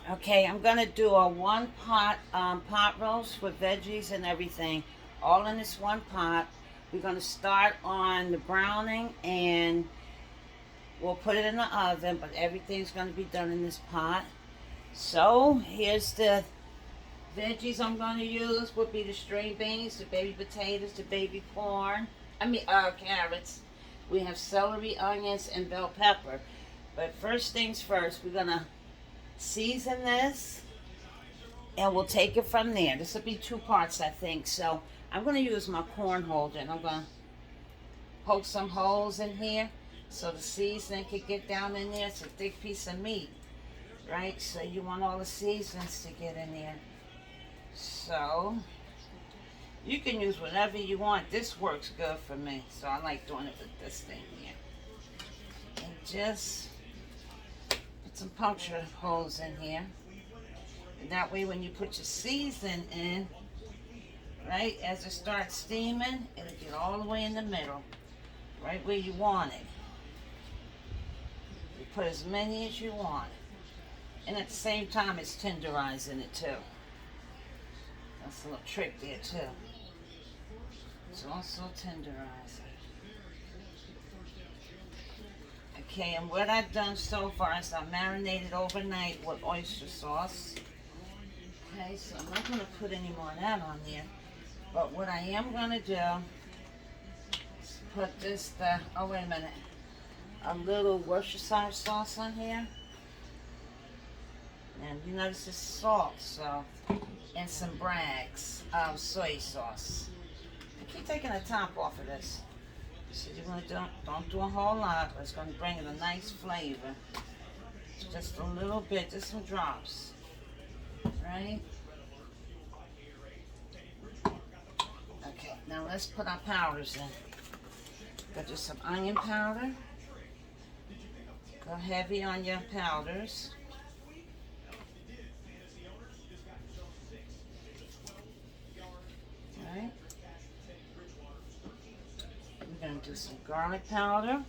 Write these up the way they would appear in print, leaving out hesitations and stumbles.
Okay, I'm gonna do a one pot pot roast with veggies and everything, all in this one pot. We're gonna start on the browning and we'll put it in the oven, but everything's gonna be done in this pot. So here's the veggies I'm gonna use. Would be the string beans, the baby potatoes, the baby corn. Carrots. We have celery, onions, and bell pepper. But first things first, we're gonna season this and we'll take it from there. This will be two parts, I think. So I'm going to use my corn holder and I'm going to poke some holes in here so the seasoning can get down in there. It's a thick piece of meat, right? So you want all the seasonings to get in there. So you can use whatever you want. This works good for me. So I like doing it with this thing here. And just put some puncture holes in here. And that way when you put your season in, right, as it starts steaming, it'll get all the way in the middle, right where you want it. You put as many as you want. And at the same time, it's tenderizing it too. That's a little trick there too. It's also tenderizing. Okay, and what I've done so far is I marinated overnight with oyster sauce. Okay, so I'm not going to put any more of that on there. But what I am going to do is put oh wait a minute, a little Worcestershire sauce on here. And you notice it's salt, so, and some Bragg's soy sauce. I keep taking the top off of this. So you're going to don't do a whole lot, but it's going to bring it a nice flavor. Just a little bit, just some drops. Right? Okay, now let's put our powders in. Got just some onion powder. Go heavy on your powders. Alright. We're going to do some garlic powder.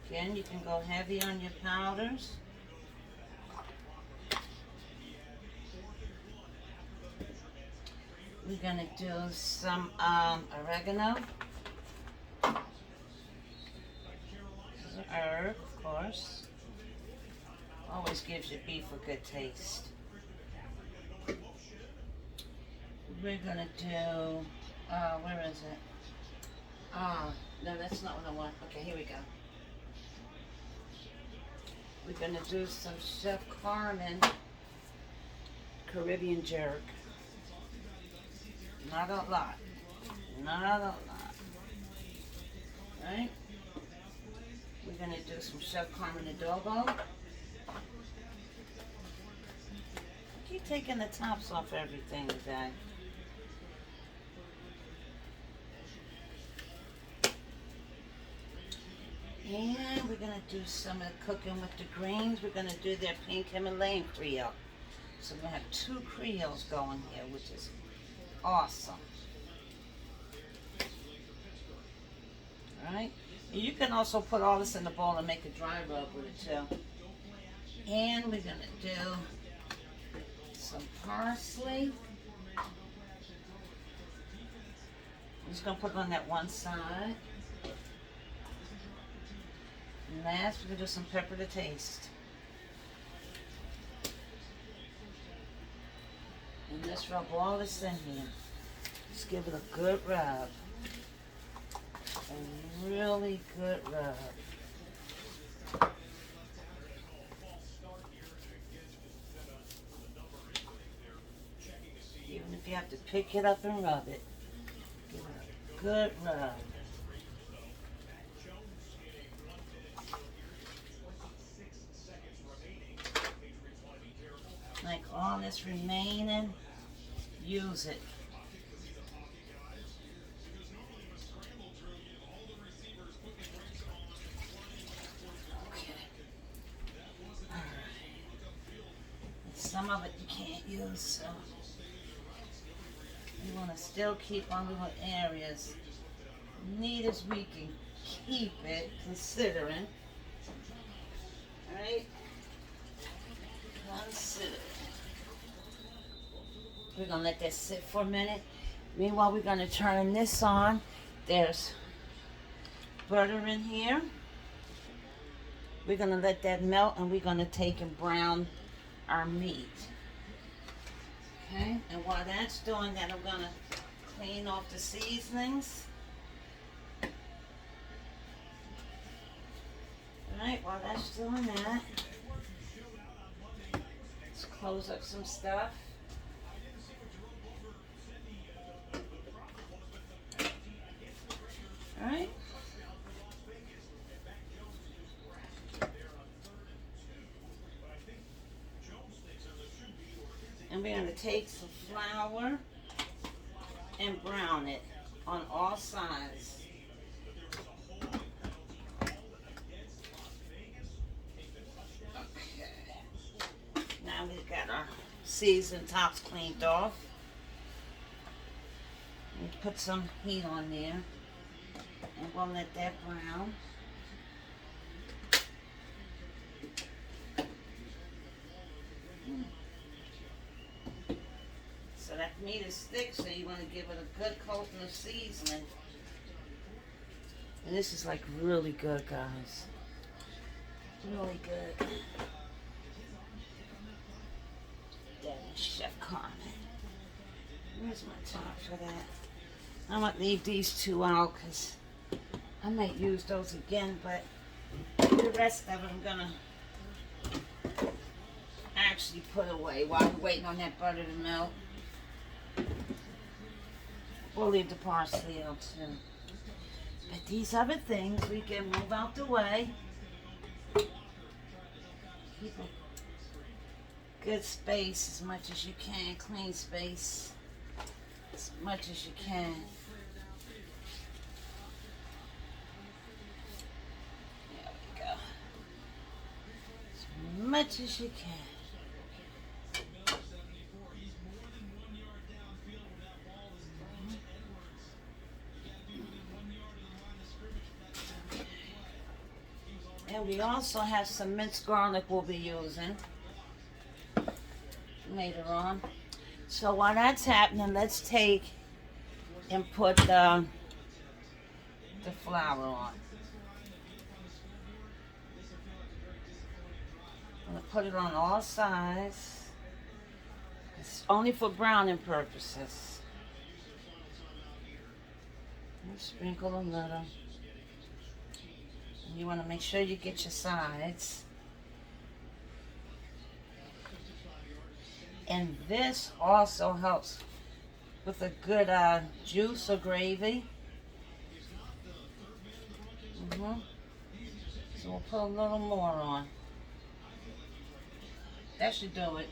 Again, you can go heavy on your powders. We're going to do some oregano. This is an herb, of course. Always gives your beef a good taste. We're going to do, where is it? No, that's not what I want. Okay, here we go. We're going to do some Chef Carmen Caribbean jerk. Not a lot. Not a lot. Right? We're going to do some Chef Carmen adobo. I keep taking the tops off everything today. And we're going to do some of the cooking with the greens. We're going to do their pink Himalayan Creole. So we're going to have two Creoles going here, which is awesome. Alright? You can also put all this in the bowl and make a dry rub with it too. And we're going to do some parsley. I'm just going to put it on that one side. And last, we're going to do some pepper to taste. And let's rub all this in here. Just give it a good rub. A really good rub. Even if you have to pick it up and rub it, give it a good rub. Like all this remaining, use it. Okay. All right. Some of it you can't use, so you want to still keep on little areas neat as we can keep it, considering. Right? Consider. We're gonna let that sit for a minute. Meanwhile, we're gonna turn this on. There's butter in here. We're gonna let that melt, and we're gonna take and brown our meat. Okay, and while that's doing that, I'm gonna clean off the seasonings. Alright, while that's doing that, let's close up some stuff. Alright. And we're going to take some flour and brown it on all sides. Okay. Now we've got our seasoned tops cleaned off. And put some heat on there. And we'll let that brown. So that meat is thick, so you want to give it a good coating of seasoning. And this is like really good, guys. Really good. Damn, Chef Carmen. Where's my top for that? I'm going to leave these two out because I might use those again, but the rest of them I'm going to actually put away while we're waiting on that butter to melt. We'll leave the parsley out too. But these other things we can move out the way. Keep a good space as much as you can. Clean space as much as you can. There we go. As much as you can. And we also have some minced garlic we'll be using later on. So while that's happening, let's take and put the flour on. I'm going to put it on all sides. It's only for browning purposes. And sprinkle a little. You want to make sure you get your sides. And this also helps with a good juice or gravy. So we'll put a little more on. That should do it.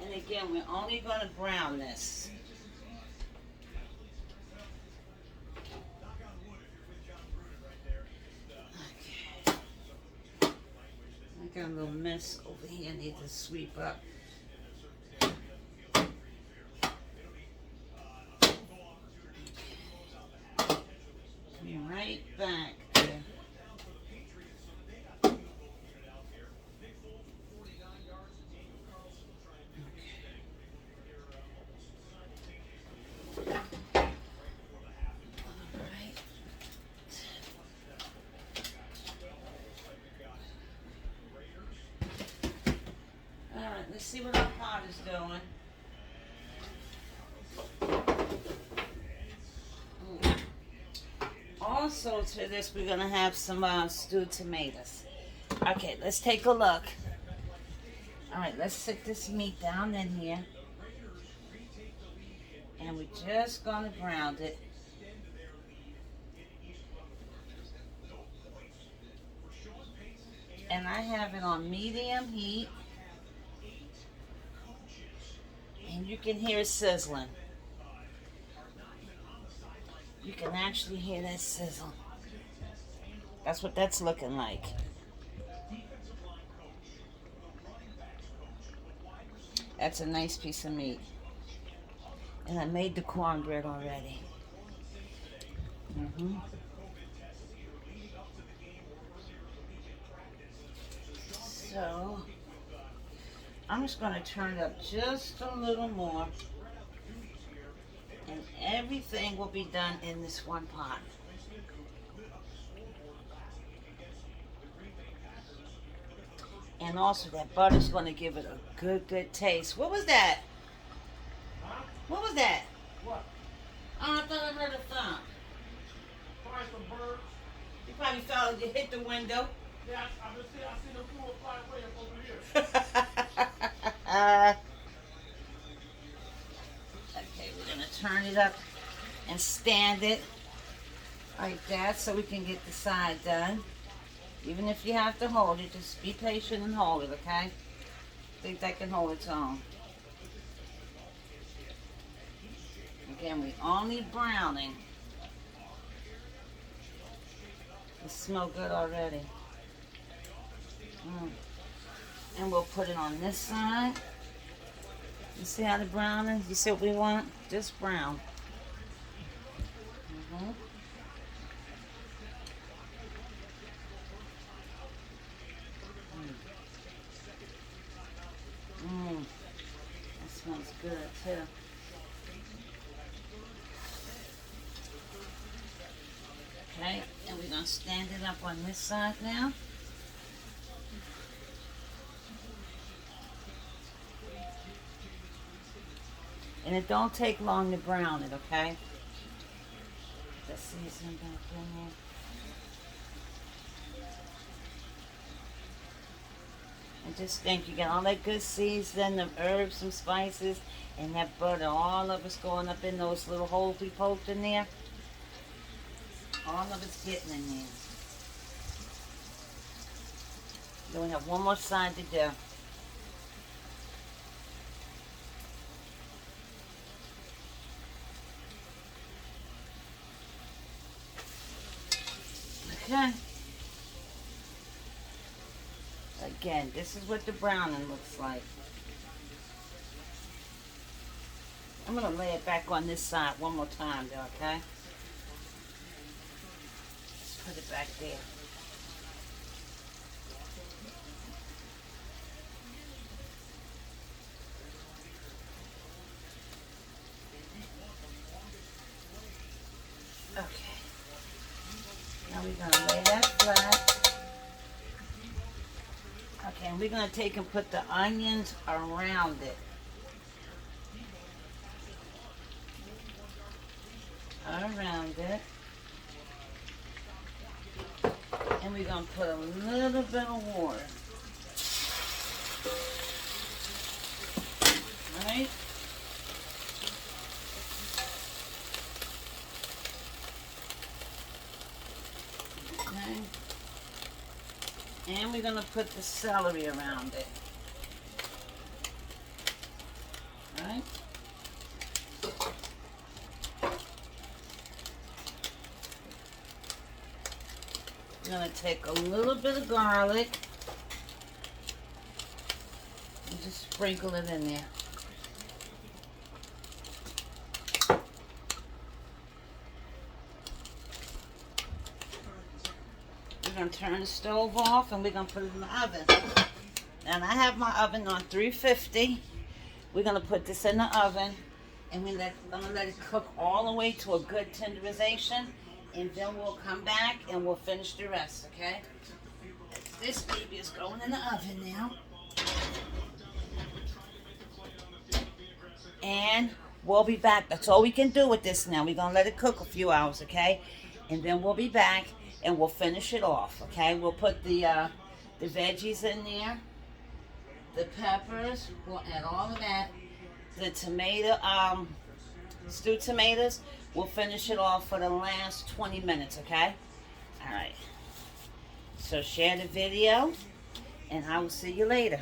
And again, we're only going to brown this. Got a little mess over here I need to sweep up. Be right back there. Let's see what our pot is doing. Also to this, we're going to have some stewed tomatoes. Okay, let's take a look. Alright, let's sit this meat down in here. And we're just going to brown it. And I have it on medium heat. And you can hear it sizzling. You can actually hear that sizzle. That's what that's looking like. That's a nice piece of meat. And I made the cornbread already. So I'm just going to turn it up just a little more. And everything will be done in this one pot. And also that butter's going to give it a good taste. What was that? Huh? What was that? What? Oh, I thought I heard a thump. Probably some birds. You probably felt it hit the window. Yeah, I see them flew fly away up over here. Okay, we're going to turn it up and stand it like that so we can get the side done. Even if you have to hold it, just be patient and hold it, okay? I think that can hold its own. Again, we only browning. It smells good already. And we'll put it on this side. You see how the brown is? You see what we want? Just brown. That smells good too. Okay, and we're going to stand it up on this side now. And it don't take long to brown it, okay? The seasoning back in there. And just think, you got all that good seasoning, the herbs, some spices, and that butter. All of it's going up in those little holes we poked in there. All of it's getting in there. Then we have one more side to do. Okay. Again, this is what the browning looks like. I'm going to lay it back on this side one more time though, okay? Let's put it back there. Okay. Now we're going to lay that flat. Okay, and we're going to take and put the onions around it. Around it. And we're going to put a little bit of water. Right? Okay. And we're going to put the celery around it. Right? We're going to take a little bit of garlic and just sprinkle it in there. We're going to turn the stove off and we're going to put it in the oven. And I have my oven on 350. We're going to put this in the oven and I'm going to let it cook all the way to a good tenderization. And then we'll come back and we'll finish the rest, okay? This baby is going in the oven now. And we'll be back. That's all we can do with this now. We're going to let it cook a few hours, okay? And then we'll be back and we'll finish it off, okay? We'll put the veggies in there. The peppers. We'll add all of that. The tomato, stewed tomatoes. We'll finish it off for the last 20 minutes, okay? All right. So share the video, and I will see you later.